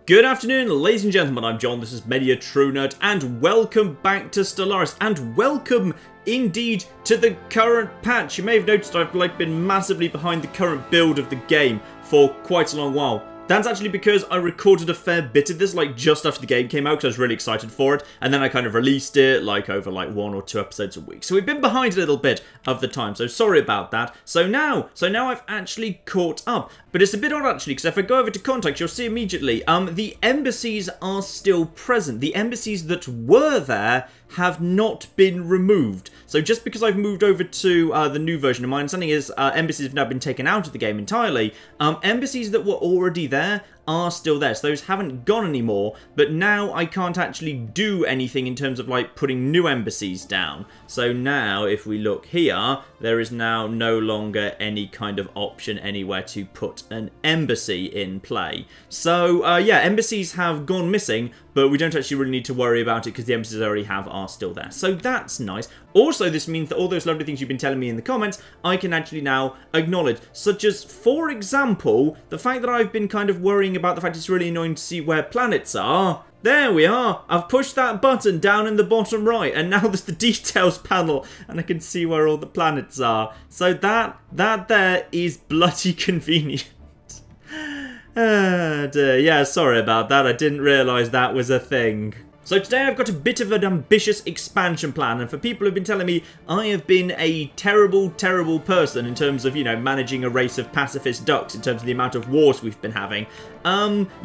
Good afternoon, ladies and gentlemen, I'm John, this is Media True Nerd, and welcome back to Stellaris, and welcome indeed to the current patch. You may have noticed I've been massively behind the current build of the game for quite a long while. That's actually because I recorded a fair bit of this just after the game came out because I was really excited for it, and then I kind of released it over 1 or 2 episodes a week. So we've been behind a little bit of the time, so sorry about that. So now I've actually caught up. But it's a bit odd actually, because if I go over to contact, you'll see immediately, the embassies are still present. The embassies that were there have not been removed. So just because I've moved over to the new version, and my understanding is embassies have now been taken out of the game entirely, embassies that were already there are still there, so those haven't gone anymore, but now I can't actually do anything in terms of putting new embassies down. So now if we look here, there is now no longer any kind of option anywhere to put an embassy in play. So yeah, embassies have gone missing, but we don't actually really need to worry about it because the embassies I already have are still there. So that's nice. Also, this means that all those lovely things you've been telling me in the comments, I can actually now acknowledge. Such as, for example, the fact that I've been kind of worrying about the fact it's really annoying to see where planets are. There we are. I've pushed that button down in the bottom right, and now there's the details panel, and I can see where all the planets are. So that there is bloody convenient. Dear. Yeah, sorry about that. I didn't realise that was a thing. So today I've got a bit of an ambitious expansion plan, and for people who've been telling me I have been a terrible, terrible person in terms of, managing a race of pacifist ducks in terms of the amount of wars we've been having,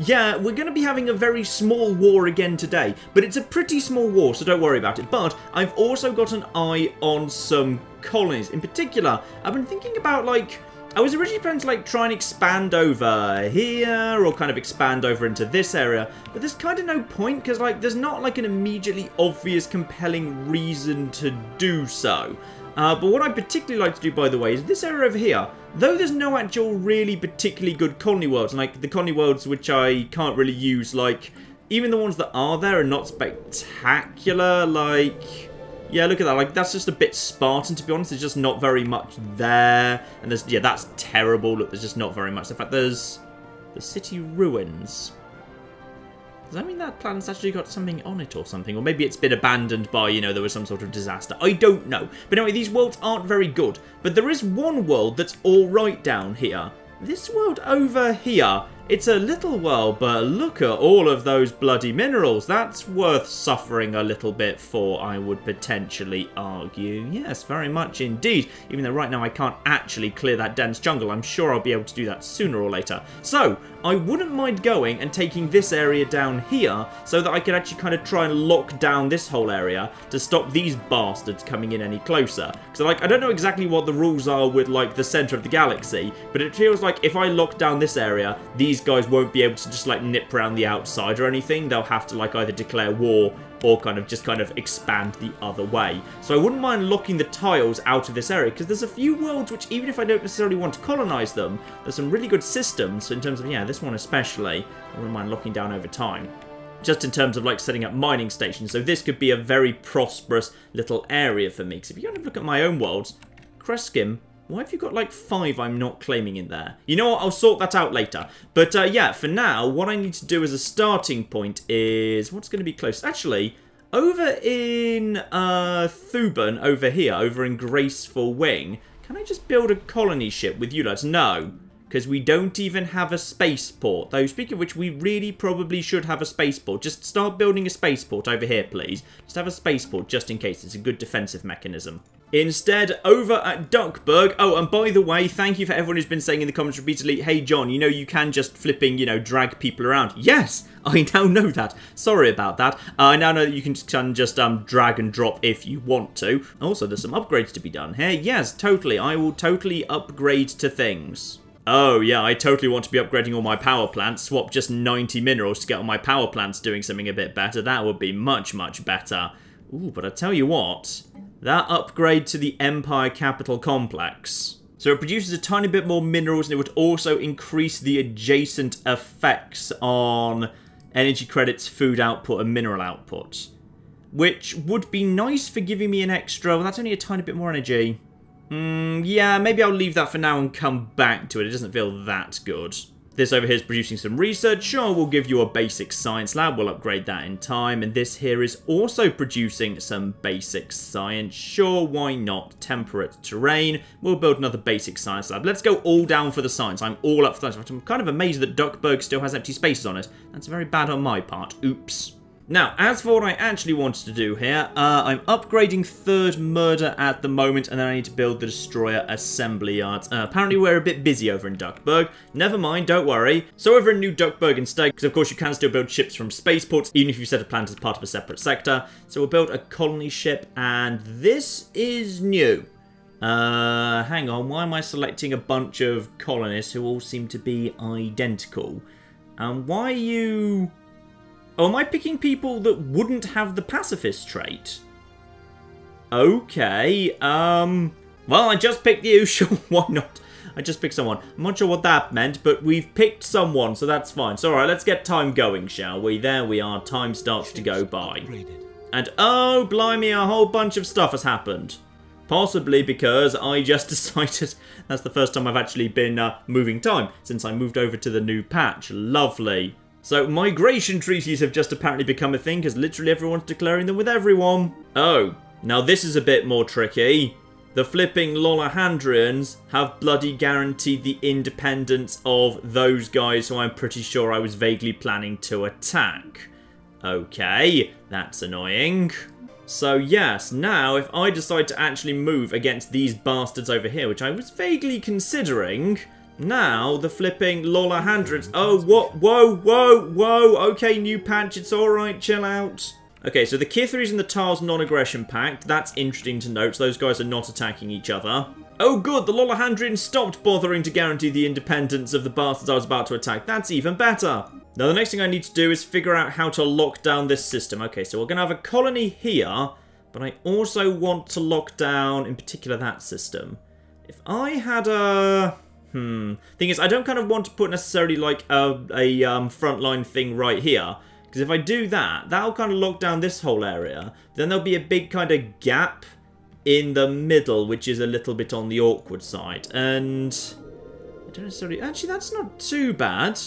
yeah, we're going to be having a very small war again today, but it's a pretty small war, so don't worry about it. But I've also got an eye on some colonies. In particular, I've been thinking about, I was originally planning to try and expand over here, or kind of expand over into this area, but there's kind of no point because there's not an immediately obvious compelling reason to do so. But what I particularly like to do, by the way, is this area over here. Though there's no actual really particularly good colony worlds, and the colony worlds which I can't really use, even the ones that are there are not spectacular, yeah, look at that. That's just a bit Spartan, to be honest. There's just not very much there. And there's, yeah, that's terrible. Look, there's just not very much. In fact, there's the city ruins. Does that mean that planet's actually got something on it or something? Or maybe it's been abandoned by, there was some sort of disaster. I don't know. But anyway, these worlds aren't very good. But there is one world that's all right down here. This world over here. It's a little world, but look at all of those bloody minerals. That's worth suffering a little bit for, I would potentially argue. Yes, very much indeed. Even though right now I can't actually clear that dense jungle, I'm sure I'll be able to do that sooner or later. So, I wouldn't mind going and taking this area down here so that I could actually kind of try and lock down this whole area to stop these bastards coming in any closer. Because, I don't know exactly what the rules are with, the center of the galaxy, but it feels like if I lock down this area, these guys won't be able to just nip around the outside or anything. They'll have to either declare war or kind of expand the other way. So I wouldn't mind locking the tiles out of this area because there's a few worlds which, even if I don't necessarily want to colonize them, there's some really good systems in terms of, yeah, this one especially, I wouldn't mind locking down over time. Just in terms of setting up mining stations. So this could be a very prosperous little area for me. Because if you kind of look at my own worlds, Kreskim, why have you got 5 I'm not claiming in there? You know what, I'll sort that out later. But yeah, for now, what I need to do as a starting point is... What's going to be close? Actually, over in Thuban, over here, over in Graceful Wing, can I just build a colony ship with you lads? No, because we don't even have a spaceport. Though, speaking of which, we really probably should have a spaceport. Just start building a spaceport over here, please. Just have a spaceport just in case. It's a good defensive mechanism. Instead, over at Duckburg, oh, and by the way, thank you for everyone who's been saying in the comments repeatedly, hey John, you can just flipping, drag people around. Yes, I now know that. Sorry about that. I now know that you can just drag and drop if you want to. Also, there's some upgrades to be done here. Yes, totally. I will totally upgrade to things. Oh, yeah, I totally want to be upgrading all my power plants. Swap just 90 minerals to get all my power plants doing something a bit better. That would be much, much better. Ooh, but I tell you what, that upgrade to the Empire Capital Complex. So it produces a tiny bit more minerals, and it would also increase the adjacent effects on energy credits, food output, and mineral output. Which would be nice for giving me an extra... Well, that's only a tiny bit more energy. Yeah, maybe I'll leave that for now and come back to it. It doesn't feel that good. This over here is producing some research. Sure, we'll give you a basic science lab. We'll upgrade that in time. And this here is also producing some basic science. Sure, why not? Temperate terrain. We'll build another basic science lab. Let's go all down for the science. I'm all up for that. I'm kind of amazed that Duckburg still has empty spaces on it. That's very bad on my part. Oops. Now, as for what I actually wanted to do here, I'm upgrading third murder at the moment, and then I need to build the destroyer assembly yards. Apparently we're a bit busy over in Duckburg. Never mind, don't worry. So over in New Duckburg instead, because of course you can still build ships from spaceports, even if you set a plant as part of a separate sector. So we'll build a colony ship, and this is new. Hang on, why am I selecting a bunch of colonists who all seem to be identical? And why are you... Oh, am I picking people that wouldn't have the pacifist trait? Okay, well, I just picked you, sure, why not? I just picked someone. I'm not sure what that meant, but we've picked someone, so that's fine. So, alright, let's get time going, shall we? There we are, time starts to go by. And, oh, blimey, a whole bunch of stuff has happened. Possibly because I just decided that's the first time I've actually been moving time since I moved over to the new patch. Lovely. So, migration treaties have just apparently become a thing, because literally everyone's declaring them with everyone. Oh, now this is a bit more tricky. The flipping Lolahandrians have bloody guaranteed the independence of those guys who I'm pretty sure I was vaguely planning to attack. Okay, that's annoying. So yes, now if I decide to actually move against these bastards over here, which I was vaguely considering... Now, the flipping Lolahandrians... Oh, what? Whoa, whoa, whoa. Okay, new patch. It's alright. Chill out. Okay, so the Kithris and the Tars non-aggression pact. That's interesting to note. So those guys are not attacking each other. Oh, good. The Lolahandrians stopped bothering to guarantee the independence of the bastards I was about to attack. That's even better. Now, the next thing I need to do is figure out how to lock down this system. Okay, so we're going to have a colony here. But I also want to lock down, in particular, that system. If I had a... Thing is, I don't kind of want to put necessarily like a frontline thing right here. Because if I do that, that'll kind of lock down this whole area. Then there'll be a big kind of gap in the middle, which is a little bit on the awkward side. And I don't necessarily... Actually, that's not too bad.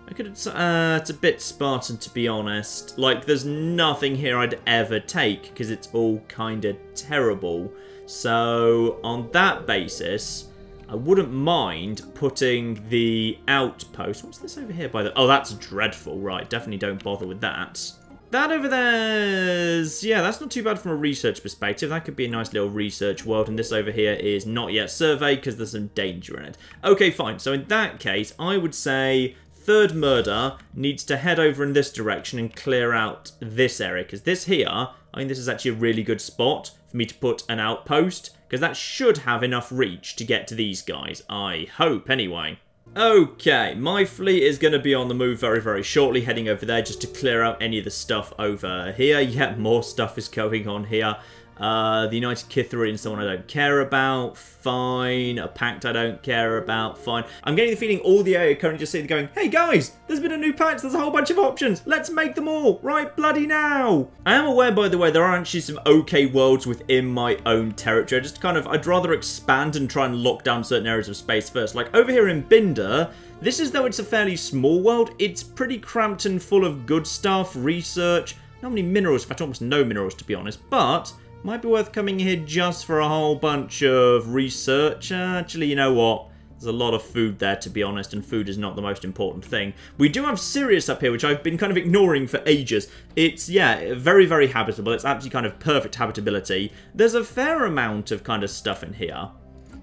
I could... it's a bit Spartan, to be honest. Like, there's nothing here I'd ever take, because it's all kind of terrible. So, on that basis... I wouldn't mind putting the outpost... What's this over here by the... Oh, that's dreadful. Right, definitely don't bother with that. That over there's... Yeah, that's not too bad from a research perspective. That could be a nice little research world. And this over here is not yet surveyed because there's some danger in it. Okay, fine. So in that case, I would say... Third murder needs to head over in this direction and clear out this area. Because this here, I think this is actually a really good spot for me to put an outpost. Because that should have enough reach to get to these guys. I hope, anyway. Okay, my fleet is going to be on the move very, very shortly, heading over there just to clear out any of the stuff over here. Yeah, more stuff is going on here. The United Kithri is someone I don't care about. Fine. A pact I don't care about. Fine. I'm getting the feeling all the AI are currently just sitting there going, hey guys, there's been a new patch. There's a whole bunch of options. Let's make them all right bloody now. I am aware, by the way, there are actually some okay worlds within my own territory. I'd rather expand and try and lock down certain areas of space first. Like over here in Binder, this is though it's a fairly small world. It's pretty cramped and full of good stuff, research, not many minerals, in fact almost no minerals to be honest, but... Might be worth coming here just for a whole bunch of research. Actually, you know what? There's a lot of food there, to be honest, and food is not the most important thing. We do have Sirius up here, which I've been kind of ignoring for ages. It's, yeah, very, very habitable. It's absolutely kind of perfect habitability. There's a fair amount of kind of stuff in here.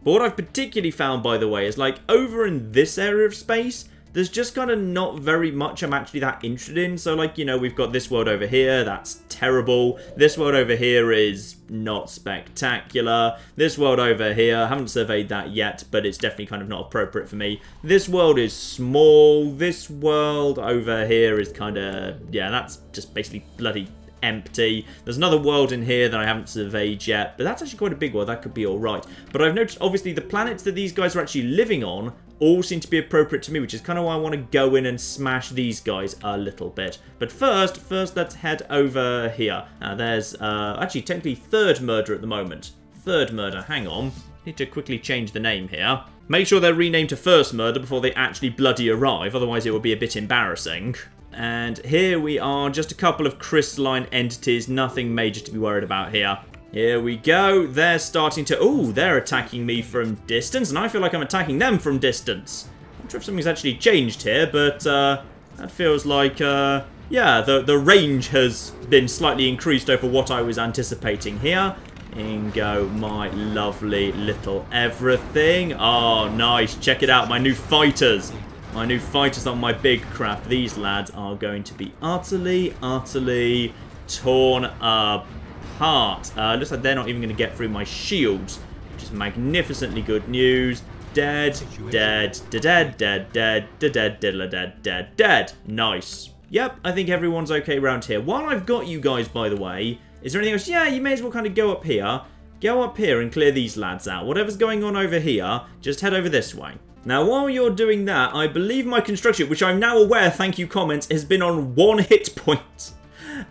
But what I've particularly found, by the way, is like over in this area of space... There's just kind of not very much I'm actually that interested in. So, like, you know, we've got this world over here. That's terrible. This world over here is not spectacular. This world over here, I haven't surveyed that yet, but it's definitely kind of not appropriate for me. This world is small. This world over here is kind of, yeah, that's just basically bloody empty. There's another world in here that I haven't surveyed yet, but that's actually quite a big world. That could be all right. But I've noticed, obviously, the planets that these guys are actually living on all seem to be appropriate to me, which is kind of why I want to go in and smash these guys a little bit. But first let's head over here. There's actually technically third murder at the moment. Third murder, hang on. Need to quickly change the name here. Make sure they're renamed to First Murder before they actually bloody arrive, otherwise it will be a bit embarrassing. And here we are, just a couple of crystalline entities, nothing major to be worried about here. Here we go, they're starting to... Ooh, they're attacking me from distance, and I feel like I'm attacking them from distance. I'm not sure if something's actually changed here, but that feels like, yeah, the range has been slightly increased over what I was anticipating here. In go my lovely little everything. Oh, nice. Check it out, my new fighters. My new fighters on my big craft. These lads are going to be utterly, utterly torn apart. Looks like they're not even going to get through my shields, which is magnificently good news. Dead, dead, dead, dead, dead, dead, dead, dead, dead, dead, dead. Nice. Yep, I think everyone's okay around here. While I've got you guys, by the way, is there anything else? Yeah, you may as well kind of go up here. Go up here and clear these lads out. Whatever's going on over here, just head over this way. Now, while you're doing that, I believe my construction, which I'm now aware, thank you comments, has been on 1 hit point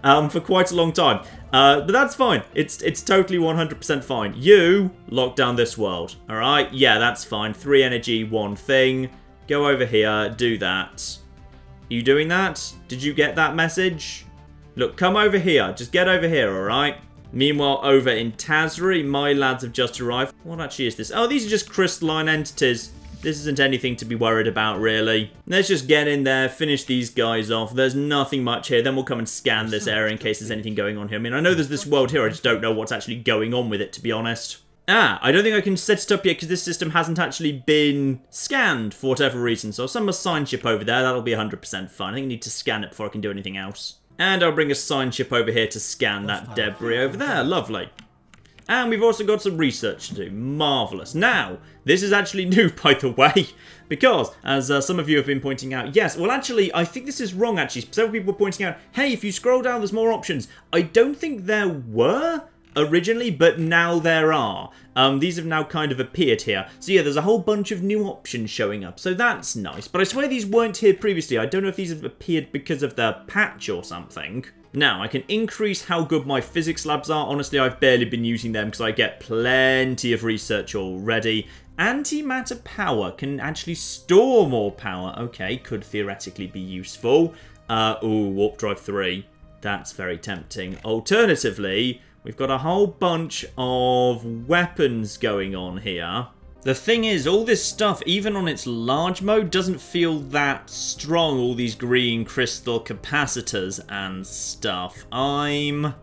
for quite a long time. But that's fine. It's totally 100% fine. You lock down this world. All right? Yeah, that's fine. 3 energy, 1 thing. Go over here. Do that. Are you doing that? Did you get that message? Look, come over here. Just get over here, all right? Meanwhile, over in Tazri, my lads have just arrived. What actually is this? Oh, these are just crystalline entities. This isn't anything to be worried about, really. Let's just get in there, finish these guys off. There's nothing much here. Then we'll come and scan this area in case there's anything going on here. I mean, I know there's this world here. I just don't know what's actually going on with it, to be honest. Ah, I don't think I can set it up yet because this system hasn't actually been scanned for whatever reason. So I'll send a sign ship over there. That'll be 100% fine. I think I need to scan it before I can do anything else. And I'll bring a sign ship over here to scan that debris over there. Lovely. And we've also got some research to do. Marvellous. Now, this is actually new, by the way, because, as some of you have been pointing out, yes, well, actually, I think this is wrong, actually. Several people were pointing out, hey, if you scroll down, there's more options. I don't think there were originally, but now there are. These have now kind of appeared here. So yeah, there's a whole bunch of new options showing up, so that's nice. But I swear these weren't here previously. I don't know if these have appeared because of the patch or something. Now, I can increase how good my physics labs are. Honestly, I've barely been using them because I get plenty of research already. Antimatter power can actually store more power. Okay, could theoretically be useful. Ooh, warp drive 3. That's very tempting. Alternatively, we've got a whole bunch of weapons going on here. The thing is, all this stuff, even on its large mode, doesn't feel that strong. All these green crystal capacitors and stuff. I'm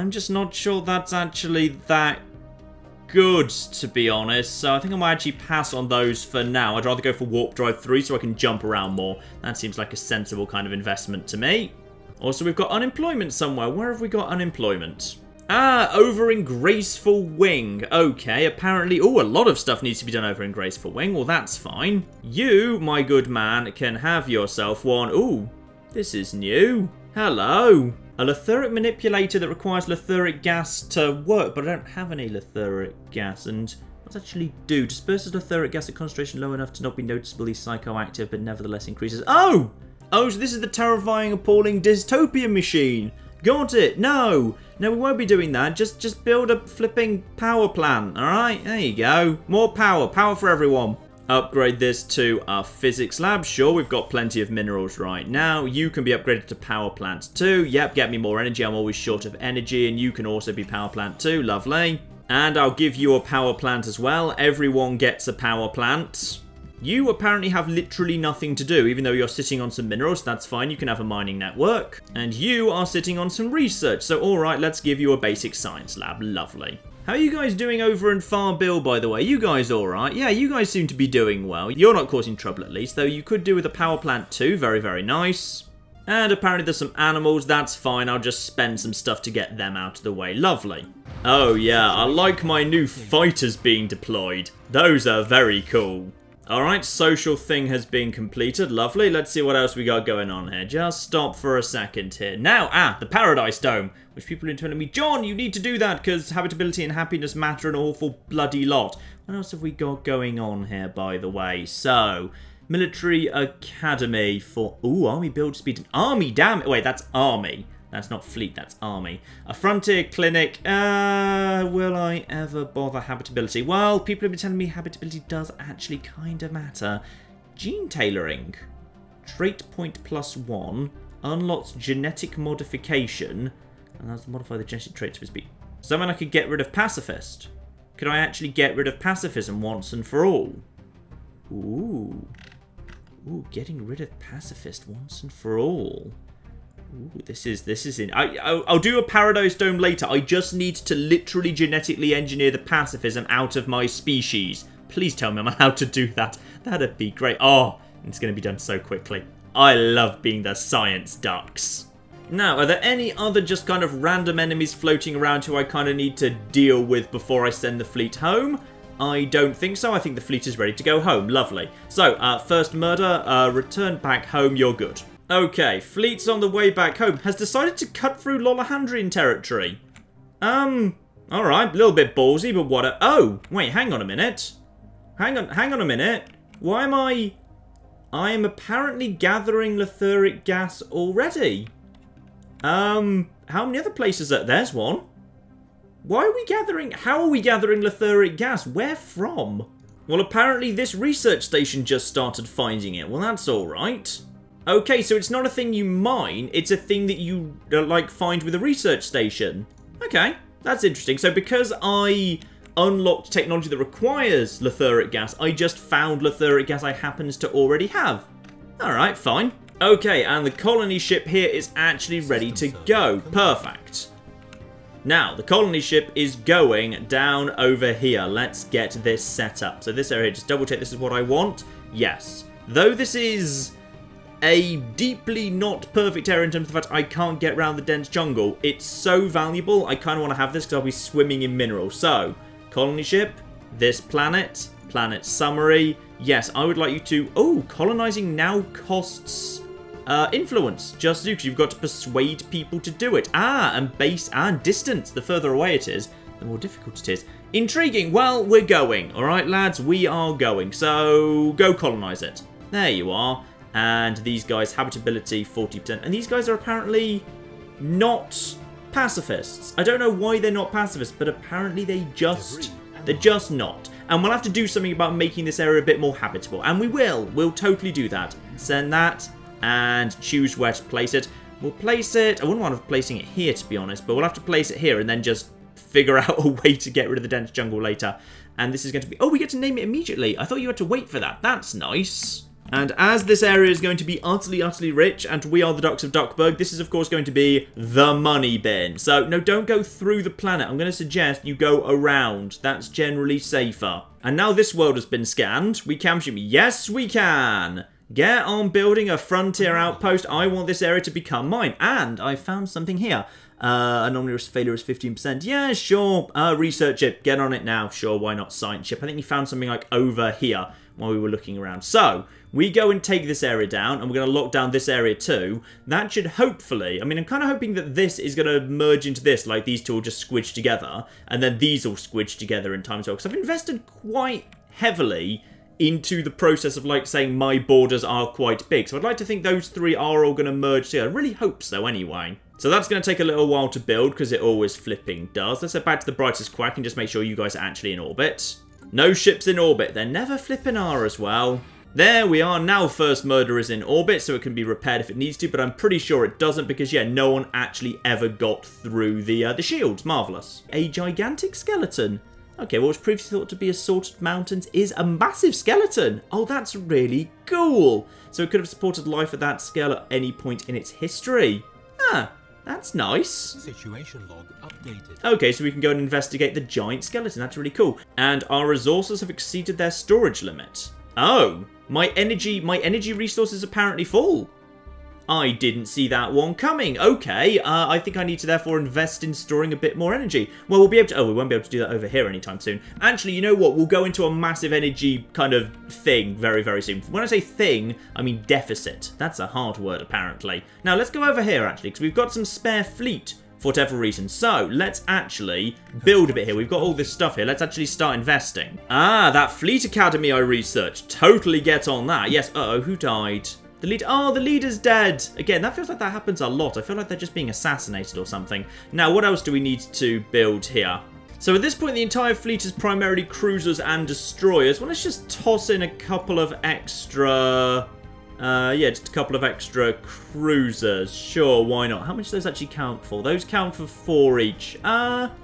just not sure that's actually that good, to be honest. So I think I might actually pass on those for now. I'd rather go for Warp Drive 3 so I can jump around more. That seems like a sensible kind of investment to me. Also, we've got unemployment somewhere. Where have we got unemployment? Ah, over in Graceful Wing. Okay, apparently... Oh, a lot of stuff needs to be done over in Graceful Wing. Well, that's fine. You, my good man, can have yourself one. Ooh, this is new. Hello. A Lethuric manipulator that requires Lethuric gas to work, but I don't have any Lethuric gas. And what's it actually do? Disperses Lethuric gas at concentration low enough to not be noticeably psychoactive, but nevertheless increases... Oh! Oh, so this is the terrifying, appalling dystopian machine. Got it. No, we won't be doing that. Just build a flipping power plant. All right, there you go. More power for everyone. Upgrade this to our physics lab. Sure, we've got plenty of minerals right now. You can be upgraded to power plant too. Yep, get me more energy. I'm always short of energy, and you can also be power plant too. Lovely. And I'll give you a power plant as well. Everyone gets a power plant. You apparently have literally nothing to do, even though you're sitting on some minerals. That's fine, you can have a mining network. And you are sitting on some research, so alright, let's give you a basic science lab. Lovely. How are you guys doing over in Farbill, by the way? You guys alright? Yeah, you guys seem to be doing well. You're not causing trouble at least, though you could do with a power plant too. Very, very nice. And apparently there's some animals. That's fine, I'll just spend some stuff to get them out of the way. Lovely. Oh yeah, I like my new fighters being deployed. Those are very cool. Alright, social thing has been completed. Lovely. Let's see what else we got going on here. Just stop for a second here. Now, the Paradise Dome, which people have been telling me, John, you need to do that because habitability and happiness matter an awful bloody lot. What else have we got going on here, by the way? So, Military Academy for... Ooh, Army build speed. Army, damn it. Wait, that's Army. That's not fleet, that's army. A frontier clinic. Will I ever bother habitability? Well, people have been telling me habitability does actually kind of matter. Gene tailoring. Trait point +1. Unlocks genetic modification. And that's modify the genetic traits of his being. Someone I could get rid of pacifist. Could I actually get rid of pacifism once and for all? Ooh. Ooh, getting rid of pacifist once and for all. Ooh, this is in. I'll do a Paradise Dome later. I just need to literally genetically engineer the pacifism out of my species. Please tell me I'm allowed to do that. That'd be great. Oh, it's going to be done so quickly. I love being the science ducks. Now, are there any other just kind of random enemies floating around who I kind of need to deal with before I send the fleet home? I don't think so. I think the fleet is ready to go home. Lovely. So, first murder, return back home. You're good. Okay, fleet's on the way back home. Has decided to cut through Lolahandrian territory. Alright, a little bit ballsy, but what? Oh, wait, hang on a minute. Hang on a minute. Why am I am apparently gathering lethuric gas already. How many other places are there's one? Why are we gathering? How are we gathering lethuric gas? Where from? Well, apparently this research station just started finding it. Well, that's alright. Okay, so it's not a thing you mine, it's a thing that you, like, find with a research station. Okay, that's interesting. So because I unlocked technology that requires lethuric gas, I just found lethuric gas I happens to already have. Alright, fine. Okay, and the colony ship here is actually ready to go. Perfect. Now, the colony ship is going down over here. Let's get this set up. So this area, just double check this is what I want. Yes. Though this is a deeply not perfect area in terms of the fact I can't get around the dense jungle, it's so valuable, I kind of want to have this because I'll be swimming in minerals. So, colony ship, this planet, planet summary. Yes, I would like you to... Oh, colonizing now costs influence. Just because you've got to persuade people to do it. And base and distance. The further away it is, the more difficult it is. Intriguing. Well, we're going. All right, lads, we are going. So, go colonize it. There you are. And these guys, habitability 40%. And these guys are apparently not pacifists. I don't know why they're not pacifists, but apparently they're just not. And we'll have to do something about making this area a bit more habitable. And we will. We'll totally do that. Send that and choose where to place it. We'll place it... I wouldn't want to placing it here, to be honest, but we'll have to place it here and then just figure out a way to get rid of the dense jungle later. And this is going to be... Oh, we get to name it immediately. I thought you had to wait for that. That's nice. And as this area is going to be utterly, utterly rich, and we are the Ducks of Duckburg, this is, of course, going to be the money bin. So, no, don't go through the planet. I'm going to suggest you go around. That's generally safer. And now this world has been scanned. We can shoot me. Yes, we can. Get on building a frontier outpost. I want this area to become mine. And I found something here. Anomaly failure is 15%. Yeah, sure. Research it. Get on it now. Sure, why not? Science ship. I think we found something like over here while we were looking around. So, we go and take this area down, and we're going to lock down this area too. That should hopefully... I mean, I'm kind of hoping that this is going to merge into this, like these two will just squidge together, and then these will squidge together in time as well. Because I've invested quite heavily into the process of, like, saying my borders are quite big. So I'd like to think those three are all going to merge together. I really hope so, anyway. So that's going to take a little while to build, because it always flipping does. Let's head back to the brightest quack and just make sure you guys are actually in orbit. No ships in orbit. They're never flipping are as well. There we are. Now first murder is in orbit, so it can be repaired if it needs to, but I'm pretty sure it doesn't because, yeah, no one actually ever got through the shields. Marvellous. A gigantic skeleton. Okay, what was previously thought to be assorted mountains is a massive skeleton. Oh, that's really cool. So it could have supported life at that scale at any point in its history. Ah, that's nice. Situation log updated. Okay, so we can go and investigate the giant skeleton. That's really cool. And our resources have exceeded their storage limit. Oh, my energy resources apparently full. I didn't see that one coming. Okay, I think I need to therefore invest in storing a bit more energy. Well, we'll be able to... Oh, we won't be able to do that over here anytime soon. Actually, you know what? We'll go into a massive energy kind of thing very, very soon. When I say thing, I mean deficit. That's a hard word, apparently. Now, let's go over here, actually, because we've got some spare fleet for whatever reason. So, let's actually build a bit here. We've got all this stuff here. Let's actually start investing. Ah, that Fleet Academy I researched. Totally get on that. Yes, uh-oh, who died? The lead. Oh, the leader's dead. Again, that feels like that happens a lot. I feel like they're just being assassinated or something. Now, what else do we need to build here? So at this point, the entire fleet is primarily cruisers and destroyers. Well, let's just toss in a couple of extra... yeah, just a couple of extra cruisers. Sure, why not? How much do those actually count for? Those count for 4 each.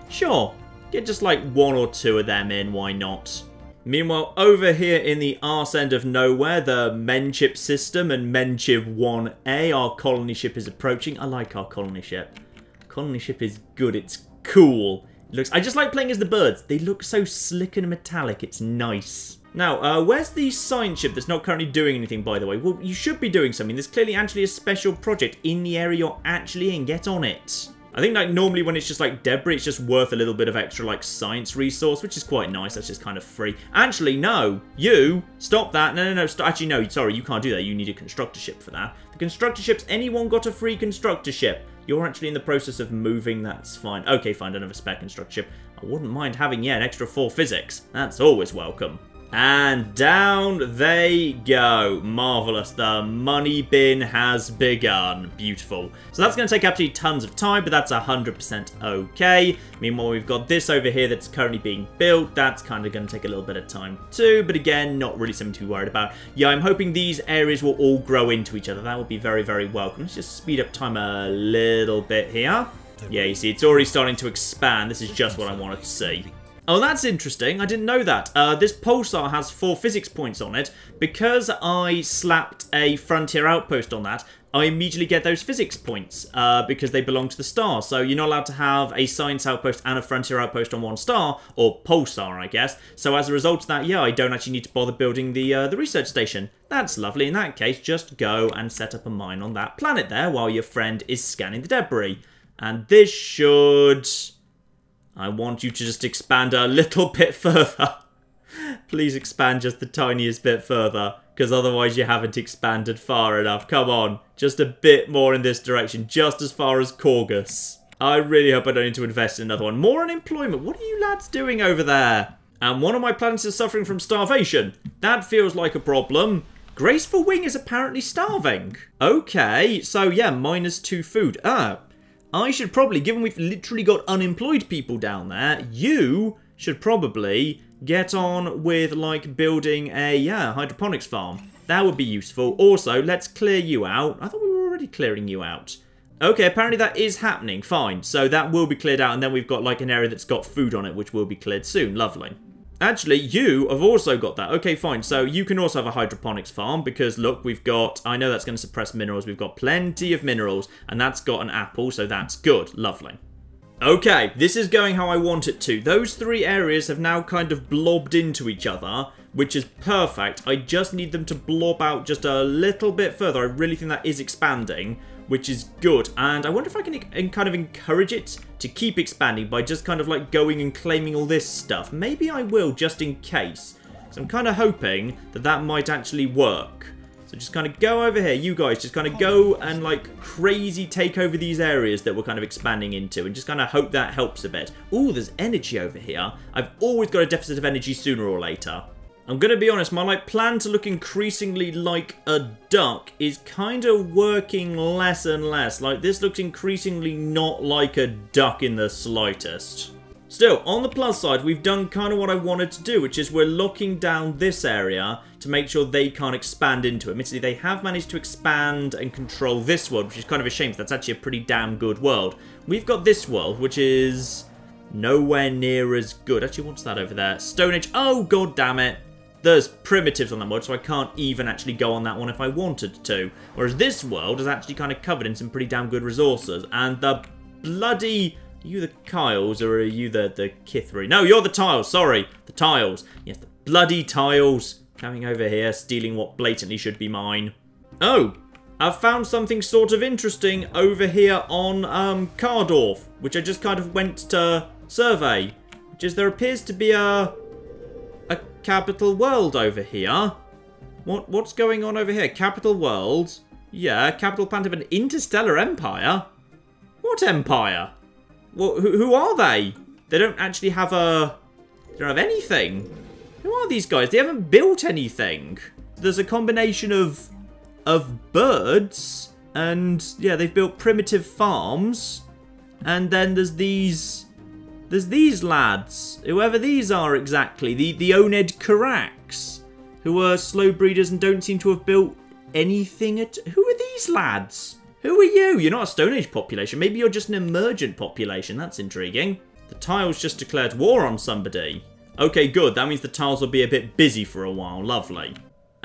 Sure. Get just like 1 or 2 of them in, why not? Meanwhile, over here in the arse end of nowhere, the Menship system and Menship 1A, our colony ship is approaching. I like our colony ship. Colony ship is good, it's cool. It looks. I just like playing as the birds. They look so slick and metallic, it's nice. Now, where's the science ship that's not currently doing anything, by the way? Well, you should be doing something. There's clearly actually a special project in the area you're actually in. Get on it. I think, like, normally when it's just, like, debris, it's just worth a little bit of extra, like, science resource, which is quite nice. That's just kind of free. Actually, no. You. Stop that. No. Actually, no. Sorry, you can't do that. You need a constructor ship for that. The constructor ships, anyone got a free constructor ship? You're actually in the process of moving. That's fine. Okay, fine. Don't have a spare constructor ship. I wouldn't mind having, yeah, an extra 4 physics. That's always welcome. And down they go. Marvellous. The money bin has begun. Beautiful. So that's going to take absolutely tons of time, but that's 100% okay. Meanwhile, we've got this over here that's currently being built. That's kind of going to take a little bit of time too, but again, not really something to be worried about. Yeah, I'm hoping these areas will all grow into each other. That would be very, very welcome. Let's just speed up time a little bit here. Yeah, you see, it's already starting to expand. This is just what I wanted to see. Oh, that's interesting. I didn't know that. This pulsar has 4 physics points on it. Because I slapped a frontier outpost on that, I immediately get those physics points because they belong to the star. So you're not allowed to have a science outpost and a frontier outpost on one star, or pulsar, I guess. So as a result of that, yeah, I don't actually need to bother building the research station. That's lovely. In that case, just go and set up a mine on that planet there while your friend is scanning the debris. And this should... I want you to just expand a little bit further. Please expand just the tiniest bit further, because otherwise you haven't expanded far enough. Come on, just a bit more in this direction, just as far as Corgus. I really hope I don't need to invest in another one. More unemployment. What are you lads doing over there? And one of my planets is suffering from starvation. That feels like a problem. Graceful Wing is apparently starving. Okay, so yeah, -2 food. I should probably, given we've literally got unemployed people down there, you should probably get on with, like, building a, yeah, hydroponics farm. That would be useful. Also, let's clear you out. I thought we were already clearing you out. Okay, apparently that is happening. Fine. So that will be cleared out, and then we've got, like, an area that's got food on it, which will be cleared soon. Lovely. Actually, you have also got that. Okay, fine. So you can also have a hydroponics farm because, look, we've got... I know that's going to suppress minerals. We've got plenty of minerals, and that's got an apple, so that's good. Lovely. Okay, this is going how I want it to. Those 3 areas have now kind of blobbed into each other, which is perfect. I just need them to blob out just a little bit further. I really think that is expanding, which is good. And I wonder if I can kind of encourage it to keep expanding by just kind of like going and claiming all this stuff. Maybe I will, just in case. So I'm kind of hoping that that might actually work. So just kind of go over here. You guys just kind of go and like crazy take over these areas that we're kind of expanding into and just kind of hope that helps a bit. Ooh, there's energy over here. I've always got a deficit of energy sooner or later. I'm going to be honest, my like plan to look increasingly like a duck is kind of working less and less. Like, this looks increasingly not like a duck in the slightest. Still, on the plus side, we've done kind of what I wanted to do, which is we're locking down this area to make sure they can't expand into it. Admittedly, they have managed to expand and control this world, which is kind of a shame, because that's actually a pretty damn good world. We've got this world, which is nowhere near as good. Actually, what's that over there? Stone Age. Oh, god damn it. There's primitives on that world, so I can't even actually go on that one if I wanted to. Whereas this world is actually kind of covered in some pretty damn good resources. And the bloody... Are you the Kyles, or are you the Kithri? No, you're the Tiles, sorry. The Tiles. Yes, the bloody Tiles. Coming over here, stealing what blatantly should be mine. Oh, I've found something sort of interesting over here on Kardorf, which I just kind of went to survey. Which is, there appears to be a capital world over here. What's going on over here? Capital world? Yeah, capital planet of an interstellar empire? What empire? Well, who are they? They don't actually have a... They don't have anything. Who are these guys? They haven't built anything. There's a combination of of birds. And yeah, they've built primitive farms. And then there's these lads, whoever these are exactly, the Oned Karaks, who are slow breeders and don't seem to have built anything at... Who are these lads? Who are you? You're not a Stone Age population. Maybe you're just an emergent population. That's intriguing. The tiles just declared war on somebody. Okay, good. That means the tiles will be a bit busy for a while. Lovely.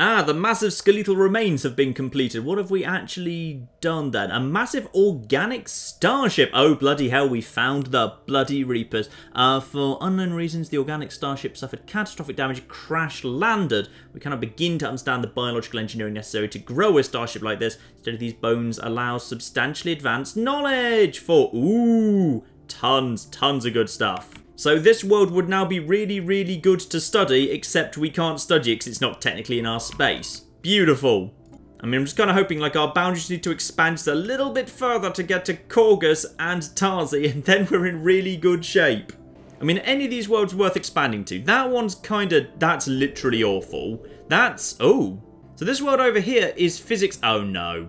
Ah, the massive skeletal remains have been completed. What have we actually done then? A massive organic starship. Oh, bloody hell, we found the bloody Reapers. For unknown reasons, the organic starship suffered catastrophic damage, crash landed. We cannot begin to understand the biological engineering necessary to grow a starship like this. Instead of these bones allow substantially advanced knowledge for, ooh, tons of good stuff. So this world would now be really, really good to study, except we can't study it because it's not technically in our space. Beautiful. I mean, I'm just kind of hoping like our boundaries need to expand just a little bit further to get to Korgus and Tarzi, and then we're in really good shape. I mean, any of these worlds worth expanding to. That one's kind of, that's literally awful. That's, oh. So this world over here is physics. Oh no.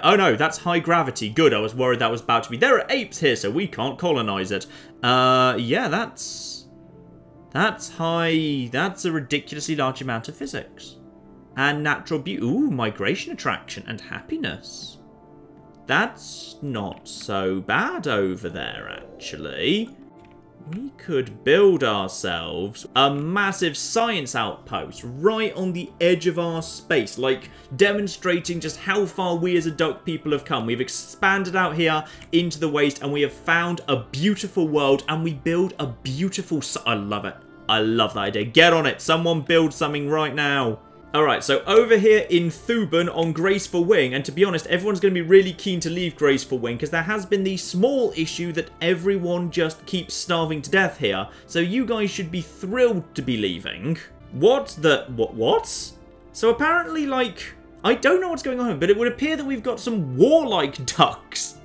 Oh no, that's high gravity. Good, I was worried that was about to be. There are apes here, so we can't colonize it. Yeah, that's high. That's a ridiculously large amount of physics. And natural beauty. Ooh, migration attraction and happiness. That's not so bad over there, actually. We could build ourselves a massive science outpost right on the edge of our space, like demonstrating just how far we as adult people have come. We've expanded out here into the waste and we have found a beautiful world and we build a beautiful... I love it. I love that idea. Get on it. Someone build something right now. Alright, so over here in Thuban on Graceful Wing, and to be honest, everyone's going to be really keen to leave Graceful Wing because there has been the small issue that everyone just keeps starving to death here, so you guys should be thrilled to be leaving. What? So apparently, like, I don't know what's going on, but it would appear that we've got some warlike ducks.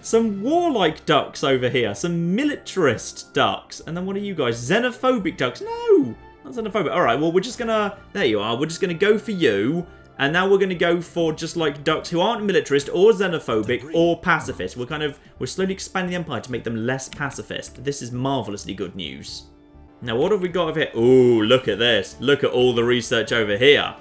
Some warlike ducks over here, some militarist ducks, and then what are you guys? Xenophobic ducks? No! Xenophobic. Alright, well, we're just gonna... There you are. We're just gonna go for you. And now we're gonna go for just, like, ducks who aren't militarist or xenophobic or pacifist. We're slowly expanding the empire to make them less pacifist. This is marvellously good news. Now, what have we got over here? Ooh, look at this. Look at all the research over here.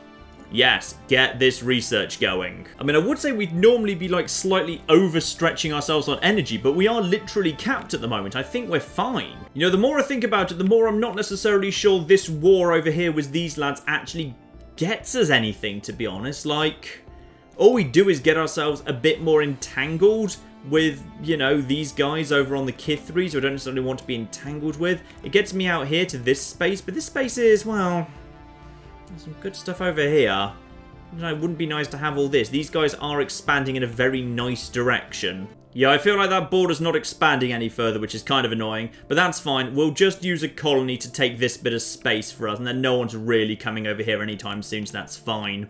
Yes, get this research going. I mean, I would say we'd normally be, like, slightly overstretching ourselves on energy, but we are literally capped at the moment. I think we're fine. You know, the more I think about it, the more I'm not necessarily sure this war over here with these lads actually gets us anything, to be honest. Like, all we do is get ourselves a bit more entangled with, you know, these guys over on the Kithries who I don't necessarily want to be entangled with. It gets me out here to this space, but this space is, well... There's some good stuff over here. You know, it wouldn't be nice to have all this. These guys are expanding in a very nice direction. Yeah, I feel like that border's not expanding any further, which is kind of annoying. But that's fine. We'll just use a colony to take this bit of space for us. And then no one's really coming over here anytime soon, so that's fine.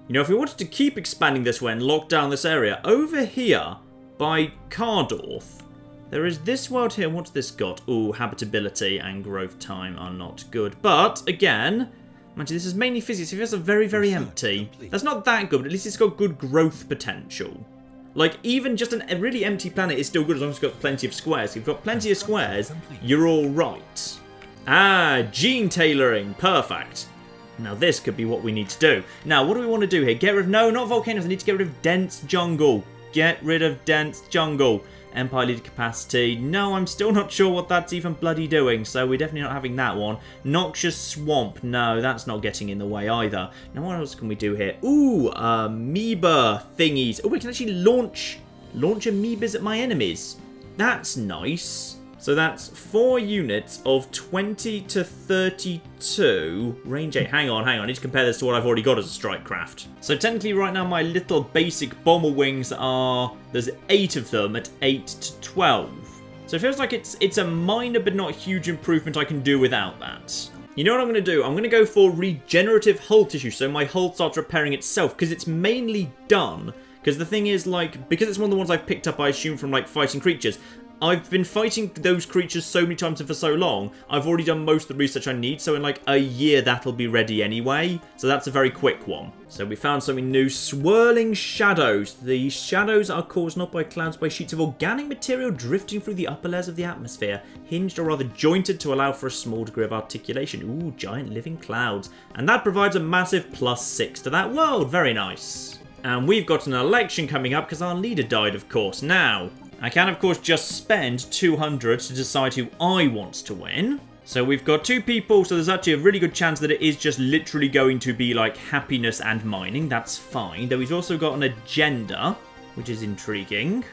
You know, if we wanted to keep expanding this way and lock down this area, over here by Cardorth, there is this world here. What's this got? Ooh, habitability and growth time are not good. But, again... Imagine this is mainly physics. It feels very, very empty. That's not that good, but at least it's got good growth potential. Like, even just a really empty planet is still good as long as it's got plenty of squares. If you've got plenty of squares, you're all right. Ah, gene tailoring. Perfect. Now, this could be what we need to do. Now, what do we want to do here? Get rid of... No, not volcanoes. I need to get rid of dense jungle. Get rid of dense jungle. Empire leader capacity. No, I'm still not sure what that's even bloody doing, so we're definitely not having that one. Noxious swamp. No, that's not getting in the way either. Now, what else can we do here? Ooh, amoeba thingies. Oh, we can actually launch amoebas at my enemies. That's nice. So that's 4 units of 20 to 32. Range 8. Hang on. I need to compare this to what I've already got as a strike craft. So technically right now my little basic bomber wings are... There's 8 of them at 8 to 12. So it feels like it's a minor but not huge improvement I can do without that. You know what I'm going to do? I'm going to go for regenerative hull tissue. So my hull starts repairing itself because it's mainly done. Because the thing is, like, because it's one of the ones I've picked up, I assume, from, like, fighting creatures, I've been fighting those creatures so many times and for so long, I've already done most of the research I need, so in like a year that'll be ready anyway. So that's a very quick one. So we found something new. Swirling shadows. The shadows are caused not by clouds, by sheets of organic material drifting through the upper layers of the atmosphere, hinged or rather jointed to allow for a small degree of articulation. Ooh, giant living clouds. And that provides a massive +6 to that world. Very nice. And we've got an election coming up because our leader died, of course. Now, I can, of course, just spend 200 to decide who I want to win. So we've got 2 people, so there's actually a really good chance that it is just literally going to be like happiness and mining. That's fine. Then we've also got an agenda, which is intriguing.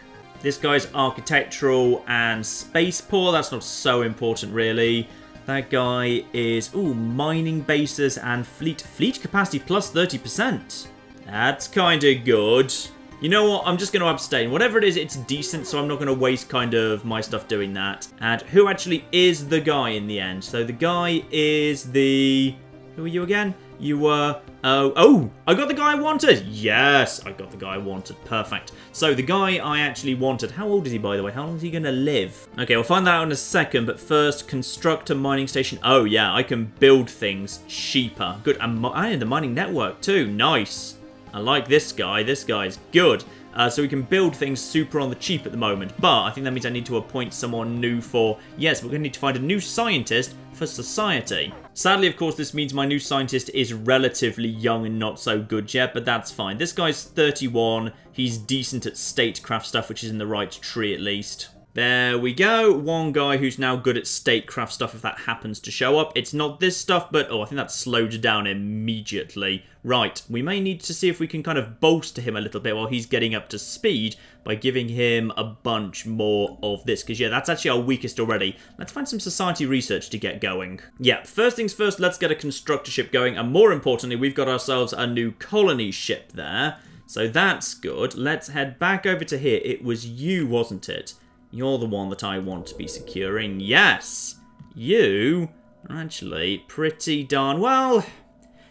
This guy's architectural and space poor. That's not so important, really. That guy is, ooh, mining bases and fleet capacity +30%. That's kind of good. You know what? I'm just going to abstain. Whatever it is, it's decent, so I'm not going to waste kind of my stuff doing that. And who actually is the guy in the end? So the guy is the... Who are you again? You were... Oh, I got the guy I wanted. Yes, I got the guy I wanted. Perfect. So the guy I actually wanted. How old is he, by the way? How long is he going to live? Okay, we'll find that out in a second. But first, construct a mining station. Oh, yeah, I can build things cheaper. Good. And the mining network, too. Nice. I like this guy. This guy's good. So we can build things super on the cheap at the moment. But I think that means I need to appoint someone new for... Yes, we're going to need to find a new scientist for society. Sadly, of course, this means my new scientist is relatively young and not so good yet, but that's fine. This guy's 31. He's decent at statecraft stuff, which is in the right tree at least. There we go. One guy who's now good at statecraft stuff if that happens to show up. It's not this stuff, but oh, I think that slowed down immediately. Right, we may need to see if we can kind of bolster him a little bit while he's getting up to speed by giving him a bunch more of this. Because, yeah, that's actually our weakest already. Let's find some society research to get going. Yeah, first things first, let's get a constructor ship going. And more importantly, we've got ourselves a new colony ship there. So that's good. Let's head back over to here. It was you, wasn't it? You're the one that I want to be securing. Yes! You are actually pretty darn well.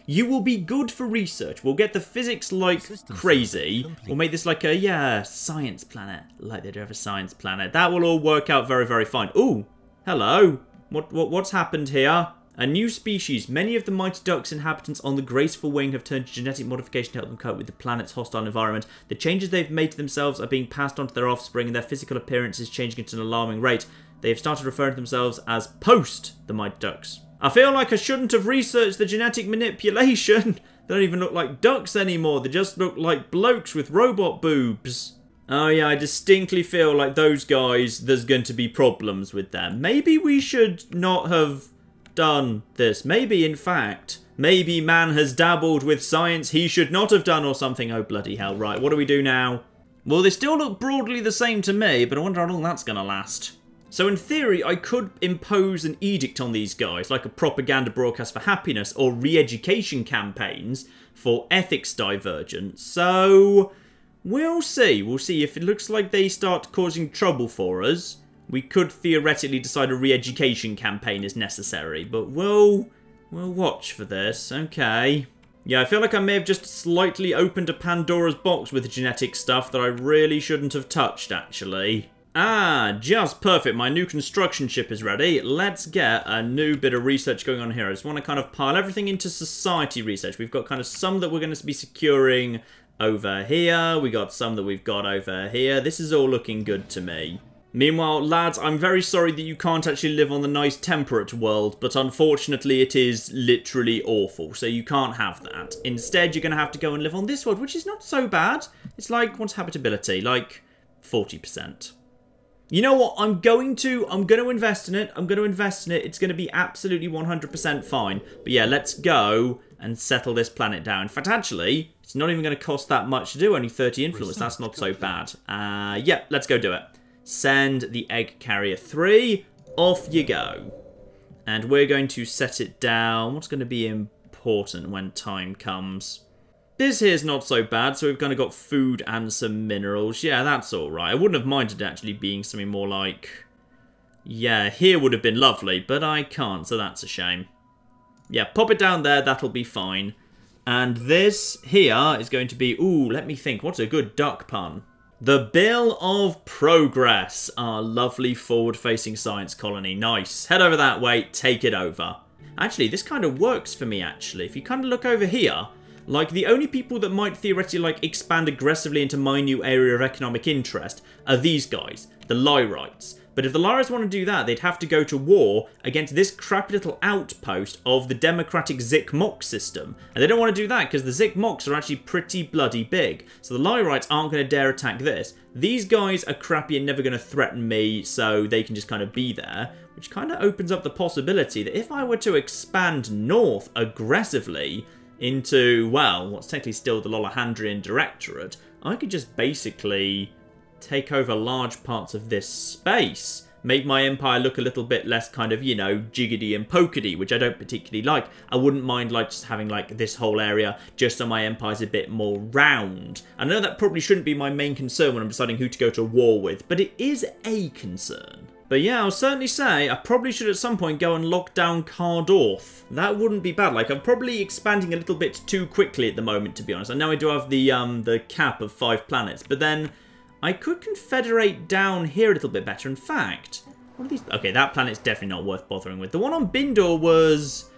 You will be good for research. We'll get the physics like crazy. We'll make this like a, yeah, science planet. Like they do have a science planet. That will all work out very, very fine. Ooh, hello. What's happened here? A new species. Many of the mighty ducks inhabitants on the graceful wing have turned to genetic modification to help them cope with the planet's hostile environment. The changes they've made to themselves are being passed on to their offspring, and their physical appearance is changing at an alarming rate. They have started referring to themselves as post the mighty ducks. I feel like I shouldn't have researched the genetic manipulation. They don't even look like ducks anymore. They just look like blokes with robot boobs. Oh yeah, I distinctly feel like those guys, there's going to be problems with them. Maybe we should not have done this. Maybe, in fact, maybe man has dabbled with science he should not have done or something. Oh, bloody hell. Right, what do we do now? Well, they still look broadly the same to me, but I wonder how long that's going to last. So in theory, I could impose an edict on these guys, like a propaganda broadcast for happiness or re-education campaigns for ethics divergence. So we'll see. We'll see. If it looks like they start causing trouble for us, we could theoretically decide a re-education campaign is necessary. But we'll watch for this. Okay. Yeah, I feel like I may have just slightly opened a Pandora's box with genetic stuff that I really shouldn't have touched, actually. Ah, just perfect. My new construction ship is ready. Let's get a new bit of research going on here. I just want to kind of pile everything into society research. We've got kind of some that we're going to be securing over here. We got some that we've got over here. This is all looking good to me. Meanwhile, lads, I'm very sorry that you can't actually live on the nice temperate world, but unfortunately it is literally awful, so you can't have that. Instead, you're going to have to go and live on this world, which is not so bad. It's like, what's habitability? Like 40%. You know what? I'm going to invest in it. It's going to be absolutely 100% fine. But yeah, let's go and settle this planet down. In fact, actually, it's not even going to cost that much to do. Only 30 influence. That's not so bad. Yeah, let's go do it. Send the egg carrier 3. Off you go. And we're going to set it down. What's going to be important when time comes? This here's not so bad, so we've kind of got food and some minerals. Yeah, that's alright. I wouldn't have minded actually being something more like... Yeah, here would have been lovely, but I can't, so that's a shame. Yeah, pop it down there, that'll be fine. And this here is going to be... Ooh, let me think. What's a good duck pun? The Bill of Progress, our lovely forward-facing science colony. Nice. Head over that way, take it over. Actually, this kind of works for me, actually. If you kind of look over here, like, the only people that might theoretically, like, expand aggressively into my new area of economic interest are these guys, the Lyrites. But if the Lyrites want to do that, they'd have to go to war against this crappy little outpost of the democratic Zik-Mok system. And they don't want to do that because the Zik-Moks are actually pretty bloody big. So the Lyrites aren't going to dare attack this. These guys are crappy and never going to threaten me, so they can just kind of be there. Which kind of opens up the possibility that if I were to expand north aggressively into, well, what's technically still the Lolahandrian Directorate, I could just basically take over large parts of this space. Make my empire look a little bit less kind of, you know, jiggity and pokety, which I don't particularly like. I wouldn't mind, like, just having, like, this whole area just so my empire's a bit more round. I know that probably shouldn't be my main concern when I'm deciding who to go to war with, but it is a concern. But yeah, I'll certainly say I probably should at some point go and lock down Cardorth. That wouldn't be bad. Like, I'm probably expanding a little bit too quickly at the moment, to be honest. I know I do have the cap of 5 planets, but then I could confederate down here a little bit better. In fact, what are these? Okay, that planet's definitely not worth bothering with. The one on Bindor was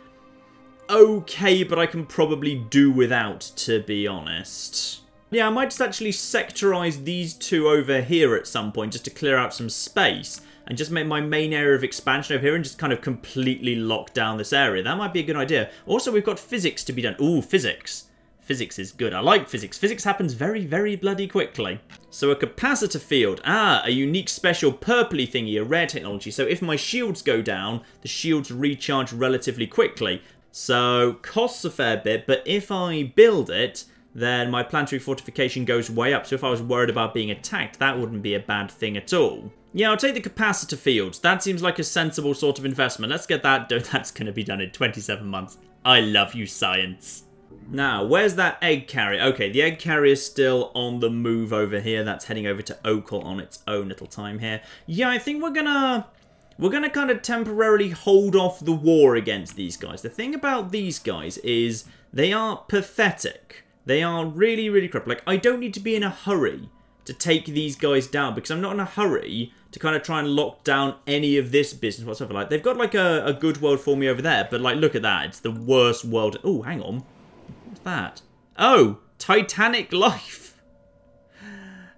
okay, but I can probably do without, to be honest. Yeah, I might just actually sectorize these two over here at some point just to clear out some space and just make my main area of expansion over here and just kind of completely lock down this area. That might be a good idea. Also, we've got physics to be done. Ooh, physics. Physics is good. I like physics. Physics happens very, very bloody quickly. So a capacitor field. Ah, a unique special purpley thingy, a rare technology. So if my shields go down, the shields recharge relatively quickly. So costs a fair bit, but if I build it, then my planetary fortification goes way up. So if I was worried about being attacked, that wouldn't be a bad thing at all. Yeah, I'll take the capacitor fields. That seems like a sensible sort of investment. Let's get that done. That's going to be done in 27 months. I love you, science. Now, where's that egg carrier? Okay, the egg carrier is still on the move over here. That's heading over to Okal on its own little time here. Yeah, I think we're gonna kind of temporarily hold off the war against these guys. The thing about these guys is they are pathetic. They are really, really crap. Like, I don't need to be in a hurry to take these guys down because I'm not in a hurry to kind of try and lock down any of this business whatsoever. Like, they've got, like, a good world for me over there, but, like, look at that. It's the worst world. Oh, hang on. What's that? Oh, Titanic life.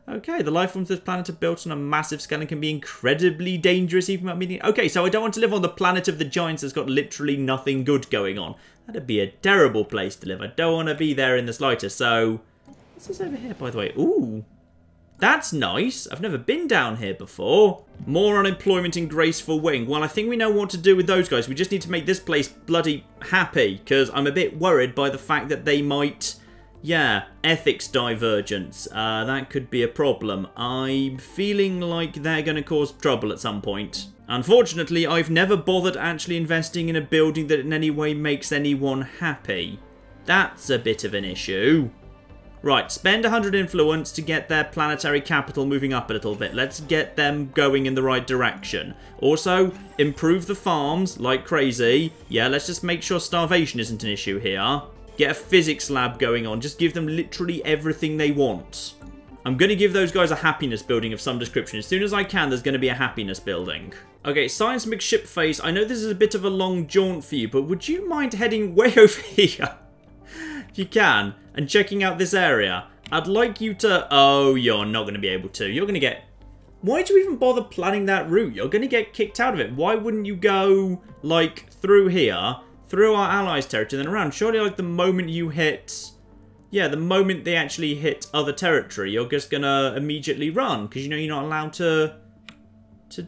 Okay, the life forms of this planet are built on a massive scale and can be incredibly dangerous even without meaning. Okay, so I don't want to live on the planet of the giants that's got literally nothing good going on. That'd be a terrible place to live. I don't want to be there in the slightest. So, what's this over here, by the way? Ooh, that's nice. I've never been down here before. More unemployment in Graceful Wing. Well, I think we know what to do with those guys. We just need to make this place bloody happy, because I'm a bit worried by the fact that they might... Yeah, ethics divergence. That could be a problem. I'm feeling like they're going to cause trouble at some point. Unfortunately, I've never bothered actually investing in a building that in any way makes anyone happy. That's a bit of an issue. Right, spend 100 influence to get their planetary capital moving up a little bit. Let's get them going in the right direction. Also, improve the farms like crazy. Yeah, let's just make sure starvation isn't an issue here. Get a physics lab going on. Just give them literally everything they want. I'm going to give those guys a happiness building of some description. As soon as I can, there's going to be a happiness building. Okay, Science McShip Face. I know this is a bit of a long jaunt for you, but would you mind heading way over here? If you can, and checking out this area. I'd like you to... Oh, you're not going to be able to. You're going to get... Why'd you even bother planning that route? You're going to get kicked out of it. Why wouldn't you go, like, through here... through our allies' territory and then around? Surely, like, the moment you hit... Yeah, the moment they actually hit other territory, you're just gonna immediately run. Because, you know, you're not allowed to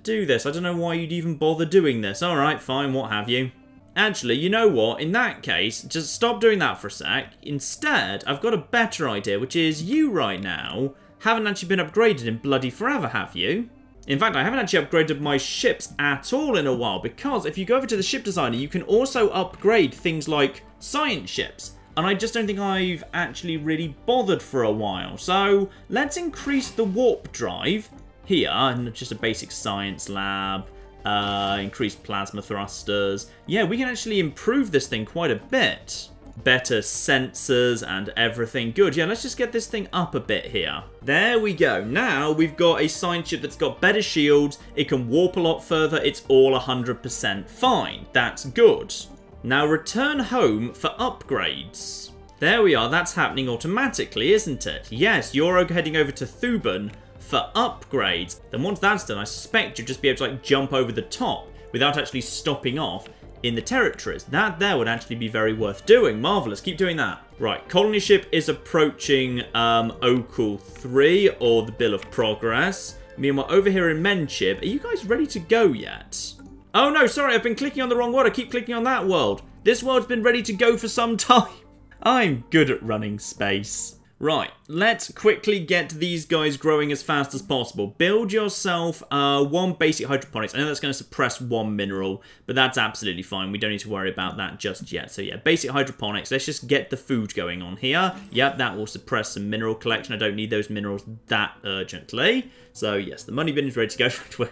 do this. I don't know why you'd even bother doing this. Alright, fine, what have you. Actually, you know what? In that case, just stop doing that for a sec. Instead, I've got a better idea, which is you right now haven't actually been upgraded in bloody forever, have you? In fact, I haven't actually upgraded my ships at all in a while, because if you go over to the ship designer, you can also upgrade things like science ships. And I just don't think I've actually really bothered for a while. So let's increase the warp drive here, and just a basic science lab, increase plasma thrusters. Yeah, we can actually improve this thing quite a bit. better sensors and everything. Good, yeah, let's just get this thing up a bit here. There we go. Now we've got a science ship that's got better shields. It can warp a lot further. It's all 100% fine. That's good. Now return home for upgrades. There we are. That's happening automatically, isn't it? Yes, you're heading over to Thuban for upgrades. Then once that's done, I suspect you'll just be able to like jump over the top without actually stopping off in the territories. That there would actually be very worth doing. Marvellous. Keep doing that. Right, colony ship is approaching Okul 3, or the Bill of Progress. Meanwhile, over here in Menship, are you guys ready to go yet? Oh no, sorry, I've been clicking on the wrong world. I keep clicking on that world. This world's been ready to go for some time. I'm good at running space. Right, let's quickly get these guys growing as fast as possible. Build yourself one basic hydroponics. I know that's going to suppress one mineral, but that's absolutely fine. We don't need to worry about that just yet. So yeah, basic hydroponics. Let's just get the food going on here. Yep, that will suppress some mineral collection. I don't need those minerals that urgently. So yes, the money bin is ready to go.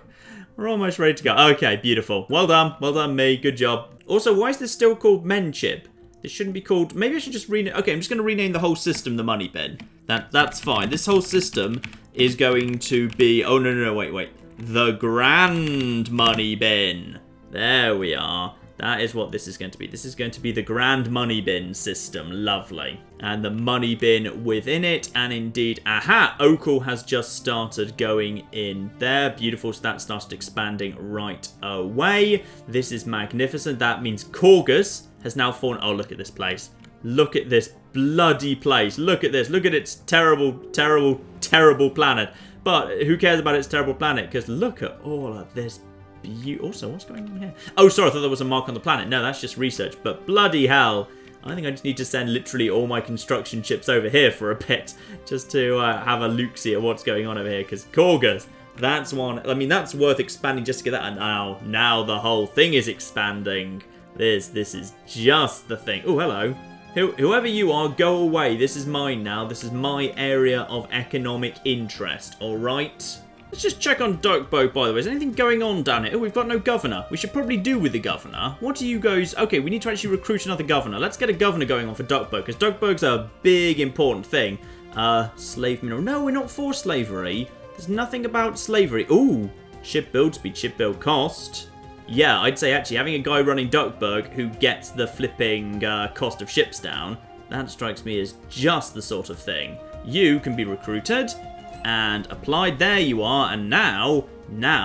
We're almost ready to go. Okay, beautiful. Well done me. Good job. Also, why is this still called Menship? It shouldn't be called... Maybe I should just rename... Okay, I'm just going to rename the whole system the money bin. That's fine. This whole system is going to be... Oh, no, wait. The grand money bin. There we are. That is what this is going to be. This is going to be the grand money bin system. Lovely. And the money bin within it. And indeed... Aha! Okul has just started going in there. Beautiful. So that started expanding right away. This is magnificent. That means Corgus has now fallen. Oh, look at this place. Look at this bloody place. Look at this. Look at its terrible planet. But who cares about its terrible planet? Because look at all of this beauty. Also, what's going on here? Oh, sorry. I thought there was a mark on the planet. No, that's just research. But bloody hell. I think I just need to send literally all my construction ships over here for a bit. Just to have a look-see at what's going on over here. Because Corgus, that's one. I mean, that's worth expanding just to get that. And now the whole thing is expanding. This is just the thing. Oh, hello. Whoever you are, go away. This is mine now. This is my area of economic interest, all right? Let's just check on Duckburg, by the way. Is anything going on down here? Oh, we've got no governor. We should probably do with the governor. What do you guys... Okay, we need to actually recruit another governor. Let's get a governor going on for Duckburg, because Duckburg's a big, important thing. Slave mineral. No, we're not for slavery. There's nothing about slavery. Ooh, ship build speed, ship build cost. Yeah, I'd say actually having a guy running Duckburg who gets the flipping cost of ships down, that strikes me as just the sort of thing. You can be recruited and applied. There you are. And now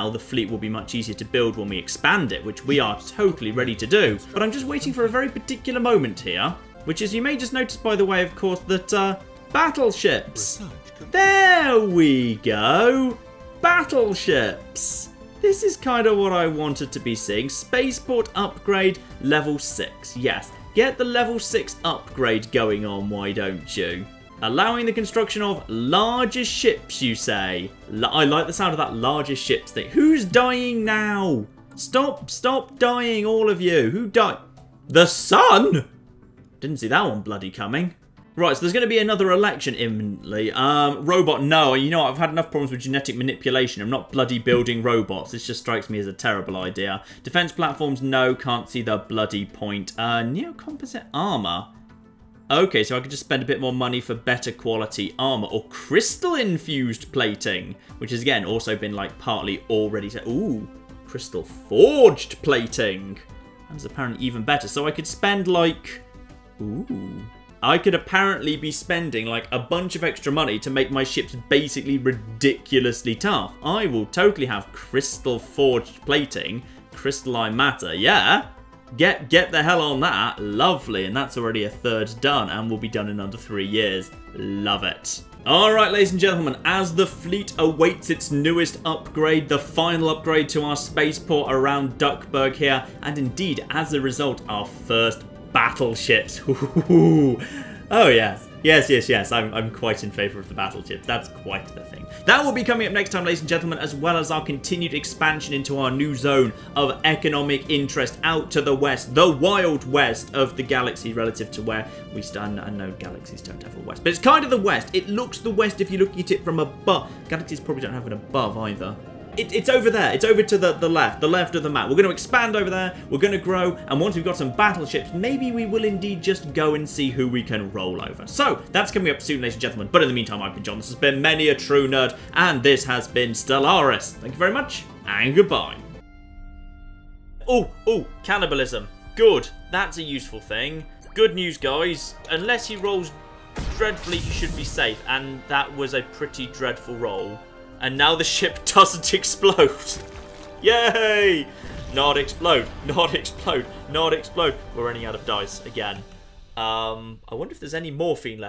the fleet will be much easier to build when we expand it, which we are totally ready to do. But I'm just waiting for a very particular moment here, which is, you may just notice, by the way, of course, that battleships. There we go. Battleships. This is kind of what I wanted to be seeing. Spaceport upgrade level 6. Yes, get the level 6 upgrade going on, why don't you? Allowing the construction of larger ships, you say? I like the sound of that larger ships thing. Who's dying now? Stop dying, all of you. Who died? The sun? Didn't see that one bloody coming. Right, so there's going to be another election imminently. Robot, no. You know what? I've had enough problems with genetic manipulation. I'm not bloody building robots. This just strikes me as a terrible idea. Defense platforms, no. Can't see the bloody point. Neocomposite armor. Okay, so I could just spend a bit more money for better quality armor. Or crystal-infused plating. Which has, again, also been, like, partly already... Ooh, crystal-forged plating. That's apparently even better. So I could spend, like... Ooh... I could apparently be spending like a bunch of extra money to make my ships basically ridiculously tough. I will totally have crystal forged plating, crystalline matter, yeah. Get the hell on that. Lovely, and that's already a third done and will be done in under 3 years. Love it. Alright, ladies and gentlemen, as the fleet awaits its newest upgrade, the final upgrade to our spaceport around Duckburg here, and indeed, as a result, our first battleships. Oh yes. Yes. I'm quite in favour of the battleships. That's quite the thing. That will be coming up next time, ladies and gentlemen, as well as our continued expansion into our new zone of economic interest out to the west, the wild west of the galaxy relative to where we stand. I know galaxies don't have a west, but it's kind of the west. It looks the west if you're looking at it from above. Galaxies probably don't have an above either. It's over there. It's over to the left of the map. We're going to expand over there. We're going to grow. And once we've got some battleships, maybe we will indeed just go and see who we can roll over. So, that's coming up soon, ladies and gentlemen. But in the meantime, I've been John. This has been Many a True Nerd. And this has been Stellaris. Thank you very much. And goodbye. Oh, cannibalism. Good. That's a useful thing. Good news, guys. Unless he rolls dreadfully, he should be safe. And that was a pretty dreadful roll. And now the ship doesn't explode. Yay! Not explode. Not explode. Not explode. We're running out of dice again. I wonder if there's any morphine left.